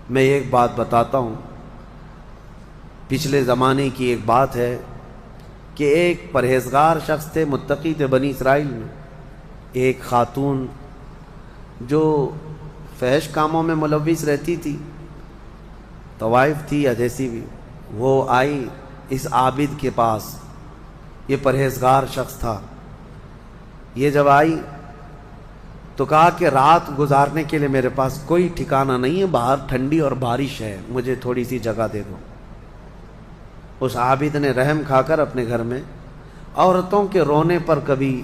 میں ایک بات بتاتا ہوں، پچھلے زمانے کی ایک بات ہے کہ ایک پرہیزگار شخص تھے، متقی تھے بنی اسرائیل میں، ایک خاتون جو فحش کاموں میں ملوث رہتی تھی، طوائف تھی یا جیسی بھی، وہ آئی اس عابد کے پاس، یہ پرہیزگار شخص تھا۔ یہ جب آئی تو کہا کہ رات گزارنے کے لیے میرے پاس کوئی ٹھکانہ نہیں ہے، باہر ٹھنڈی اور بارش ہے، مجھے تھوڑی سی جگہ دے دو۔ اس عابد نے رحم کھا کر اپنے گھر میں عورتوں کے رونے پر کبھی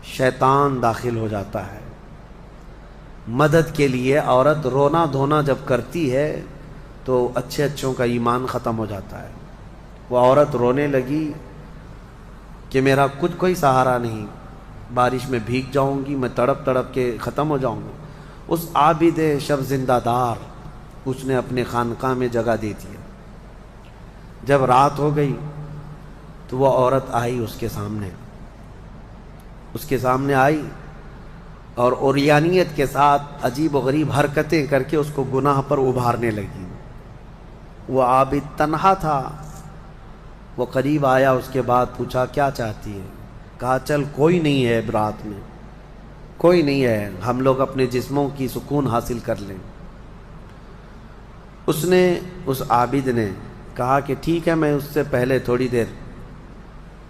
شیطان داخل ہو جاتا ہے، مدد کے لیے عورت رونا دھونا جب کرتی ہے تو اچھے اچھوں کا ایمان ختم ہو جاتا ہے۔ وہ عورت رونے لگی کہ میرا کچھ کوئی سہارا نہیں، بارش میں بھیگ جاؤں گی، میں تڑپ تڑپ کے ختم ہو جاؤں گی۔ اس عابد شب زندہ دار اس نے اپنے خانقاہ میں جگہ دی تھی۔ جب رات ہو گئی تو وہ عورت آئی اس کے سامنے آئی اور عریانیت کے ساتھ عجیب و غریب حرکتیں کر کے اس کو گناہ پر ابھارنے لگی۔ وہ عابد تنہا تھا، وہ قریب آیا، اس کے بعد پوچھا کیا چاہتی ہے؟ کہا چل کوئی نہیں ہے رات میں، کوئی نہیں ہے، ہم لوگ اپنے جسموں کی سکون حاصل کر لیں۔ اس عابد نے کہا کہ ٹھیک ہے، میں اس سے پہلے تھوڑی دیر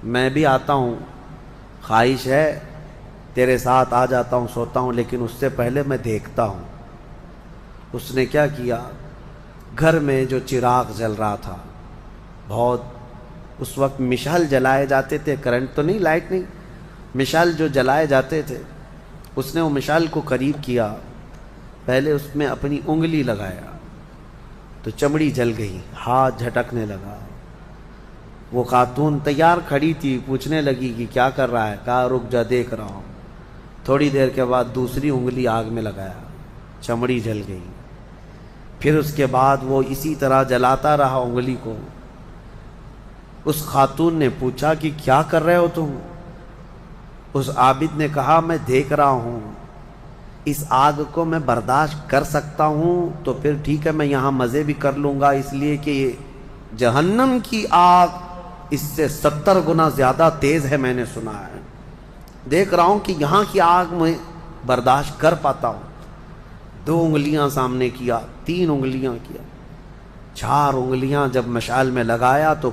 میں بھی آتا ہوں، خواہش ہے تیرے ساتھ آ جاتا ہوں، سوتا ہوں، لیکن اس سے پہلے میں دیکھتا ہوں۔ اس نے کیا کیا، گھر میں جو چراغ جل رہا تھا، بہت اس وقت مشعل جلائے جاتے تھے، کرنٹ تو نہیں، لائٹ نہیں، مشعل جو جلائے جاتے تھے، اس نے وہ مشعل کو قریب کیا، پہلے اس میں اپنی انگلی لگایا تو چمڑی جل گئی، ہاتھ جھٹکنے لگا۔ وہ خاتون تیار کھڑی تھی، پوچھنے لگی کہ کیا کر رہا ہے؟ کہا رک جا، دیکھ رہا ہوں۔ تھوڑی دیر کے بعد دوسری انگلی آگ میں لگایا، چمڑی جل گئی۔ پھر اس کے بعد وہ اسی طرح جلاتا رہا انگلی کو۔ اس خاتون نے پوچھا کہ کیا کر رہے ہو تم؟ اس عابد نے کہا میں دیکھ رہا ہوں، اس آگ کو میں برداشت کر سکتا ہوں تو پھر ٹھیک ہے، میں یہاں مزے بھی کر لوں گا، اس لیے کہ جہنم کی آگ اس سے 70 گنا زیادہ تیز ہے، میں نے سنا ہے، دیکھ رہا ہوں کہ یہاں کی آگ میں برداشت کر پاتا ہوں۔ 2 انگلیاں سامنے کیا، 3 انگلیاں کیا، 4 انگلیاں جب مشعل میں لگایا تو